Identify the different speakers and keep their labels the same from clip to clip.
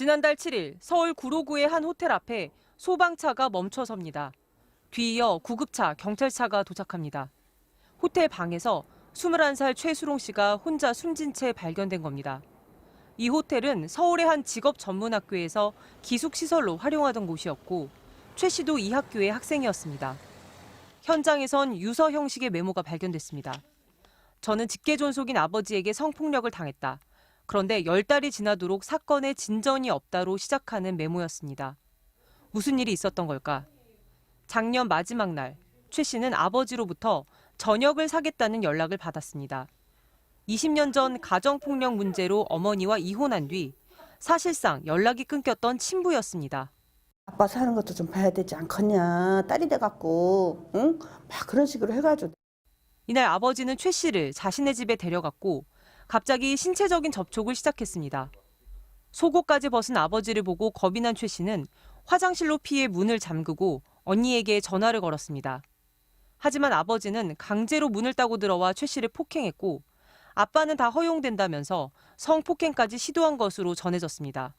Speaker 1: 지난달 7일 서울 구로구의 한 호텔 앞에 소방차가 멈춰섭니다. 뒤이어 구급차, 경찰차가 도착합니다. 호텔 방에서 21살 최수롱 씨가 혼자 숨진 채 발견된 겁니다. 이 호텔은 서울의 한 직업 전문학교에서 기숙시설로 활용하던 곳이었고 최 씨도 이 학교의 학생이었습니다. 현장에선 유서 형식의 메모가 발견됐습니다. 저는 직계존속인 아버지에게 성폭력을 당했다. 그런데 10달이 지나도록 사건에 진전이 없다로 시작하는 메모였습니다. 무슨 일이 있었던 걸까? 작년 마지막 날, 최 씨는 아버지로부터 저녁을 사겠다는 연락을 받았습니다. 20년 전 가정폭력 문제로 어머니와 이혼한 뒤 사실상 연락이 끊겼던 친부였습니다.
Speaker 2: 아빠 사는 것도 좀 봐야 되지 않겠냐. 딸이 돼갖고 응? 막 그런 식으로 해가지고.
Speaker 1: 이날 아버지는 최 씨를 자신의 집에 데려갔고 갑자기 신체적인 접촉을 시작했습니다. 속옷까지 벗은 아버지를 보고 겁이 난 최 씨는 화장실로 피해 문을 잠그고 언니에게 전화를 걸었습니다. 하지만 아버지는 강제로 문을 따고 들어와 최 씨를 폭행했고 아빠는 다 허용된다면서 성폭행까지 시도한 것으로 전해졌습니다.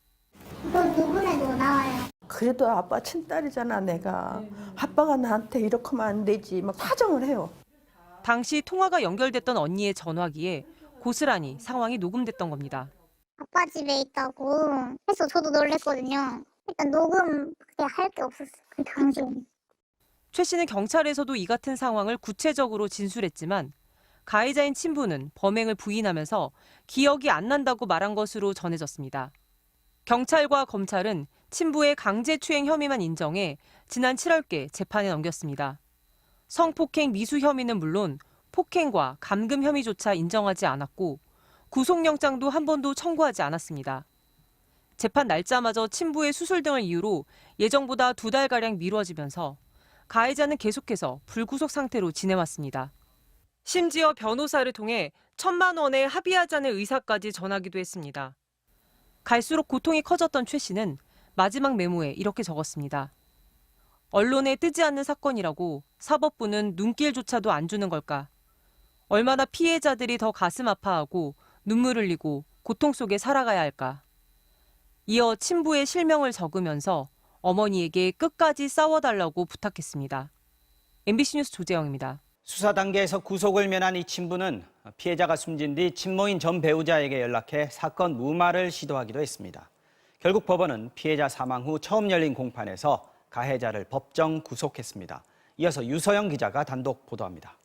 Speaker 3: 너 누구네도 나와요.
Speaker 2: 그래도 아빠 친딸이잖아 내가. 아빠가 나한테 이렇게 하면 안 되지. 막 사정을 해요.
Speaker 1: 당시 통화가 연결됐던 언니의 전화기에 고스란히 상황이 녹음됐던 겁니다.
Speaker 3: 아빠 집에 있다고 해서 저도 놀랬거든요. 일단 녹음 그게 할 게 없었어요. 그 당시에.
Speaker 1: 최 씨는 경찰에서도 이 같은 상황을 구체적으로 진술했지만 가해자인 친부는 범행을 부인하면서 기억이 안 난다고 말한 것으로 전해졌습니다. 경찰과 검찰은 친부의 강제추행 혐의만 인정해 지난 7월께 재판에 넘겼습니다. 성폭행 미수 혐의는 물론 폭행과 감금 혐의조차 인정하지 않았고 구속영장도 한 번도 청구하지 않았습니다. 재판 날짜마저 친부의 수술 등을 이유로 예정보다 2달가량 미뤄지면서 가해자는 계속해서 불구속 상태로 지내왔습니다. 심지어 변호사를 통해 1,000만 원에 합의하자는 의사까지 전하기도 했습니다. 갈수록 고통이 커졌던 최 씨는 마지막 메모에 이렇게 적었습니다. 언론에 뜨지 않는 사건이라고 사법부는 눈길조차도 안 주는 걸까? 얼마나 피해자들이 더 가슴 아파하고 눈물 흘리고 고통 속에 살아가야 할까? 이어 친부의 실명을 적으면서 어머니에게 끝까지 싸워달라고 부탁했습니다. MBC 뉴스 조재영입니다.
Speaker 4: 수사 단계에서 구속을 면한 이 친부는 피해자가 숨진 뒤 친모인 전 배우자에게 연락해 사건 무마를 시도하기도 했습니다. 결국 법원은 피해자 사망 후 처음 열린 공판에서 가해자를 법정 구속했습니다. 이어서 유서영 기자가 단독 보도합니다.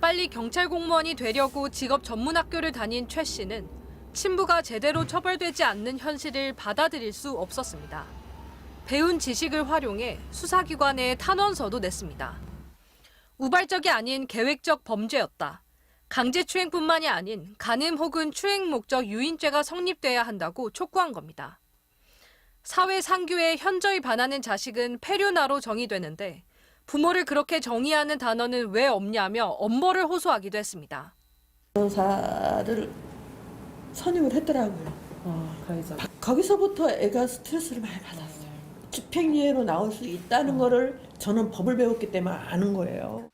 Speaker 5: 빨리 경찰 공무원이 되려고 직업 전문학교를 다닌 최 씨는 친부가 제대로 처벌되지 않는 현실을 받아들일 수 없었습니다. 배운 지식을 활용해 수사기관에 탄원서도 냈습니다. 우발적이 아닌 계획적 범죄였다. 강제추행뿐만이 아닌 간음 혹은 추행 목적 유인죄가 성립돼야 한다고 촉구한 겁니다. 사회 상규에 현저히 반하는 자식은 폐륜아로 정의되는데 부모를 그렇게 정의하는 단어는 왜 없냐며 엄벌을 호소하기도 했습니다.
Speaker 2: 변호사를 선임을 했더라고요.
Speaker 1: 가해자.
Speaker 2: 거기서부터 애가 스트레스를 많이 받았어요. 집행유예로 나올 수 있다는 거를 저는 법을 배웠기 때문에 아는 거예요.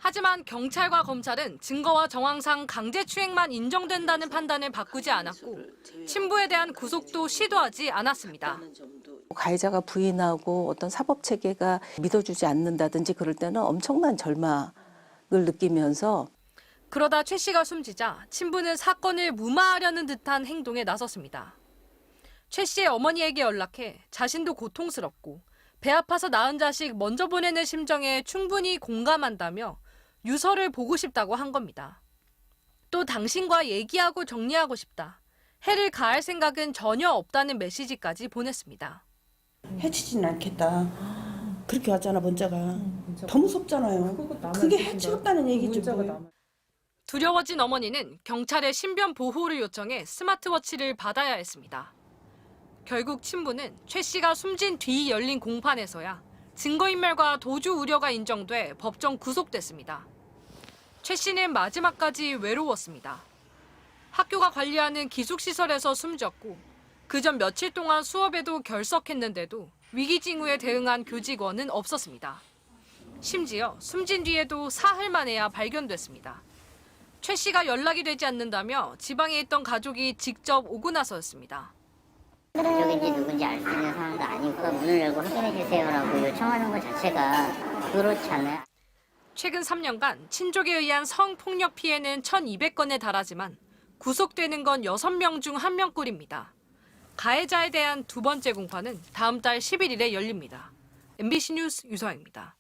Speaker 5: 하지만 경찰과 검찰은 증거와 정황상 강제추행만 인정된다는 판단을 바꾸지 않았고 친부에 대한 구속도 시도하지 않았습니다.
Speaker 6: 가해자가 부인하고 어떤 사법체계가 믿어주지 않는다든지 그럴 때는 엄청난 절망을 느끼면서
Speaker 5: 그러다 최 씨가 숨지자 친부는 사건을 무마하려는 듯한 행동에 나섰습니다. 최 씨의 어머니에게 연락해 자신도 고통스럽고 배 아파서 낳은 자식 먼저 보내는 심정에 충분히 공감한다며 유서를 보고 싶다고 한 겁니다. 또 당신과 얘기하고 정리하고 싶다. 해를 가할 생각은 전혀 없다는 메시지까지 보냈습니다.
Speaker 2: 해치지는 않겠다. 그렇게 왔잖아 문자가. 더 무섭잖아요. 그게 해치 없다는 얘기지 뭐.
Speaker 5: 두려워진 어머니는 경찰에 신변 보호를 요청해 스마트워치를 받아야 했습니다. 결국 친부는 최 씨가 숨진 뒤 열린 공판에서야 증거인멸과 도주 우려가 인정돼 법정 구속됐습니다. 최 씨는 마지막까지 외로웠습니다. 학교가 관리하는 기숙시설에서 숨졌고 그전 며칠 동안 수업에도 결석했는데도 위기 징후에 대응한 교직원은 없었습니다. 심지어 숨진 뒤에도 사흘 만에야 발견됐습니다. 최 씨가 연락이 되지 않는다며 지방에 있던 가족이 직접 오고 나서였습니다.
Speaker 7: 가족인지 누군지 알 수 있는 상황도 아니고 문을 열고 확인해 주세요라고 요청하는 것 자체가 그렇잖아요.
Speaker 5: 최근 3년간 친족에 의한 성폭력 피해는 1,200건에 달하지만 구속되는 건 6명 중 1명꼴입니다. 가해자에 대한 두 번째 공판은 다음 달 11일에 열립니다. MBC 뉴스 유서영입니다.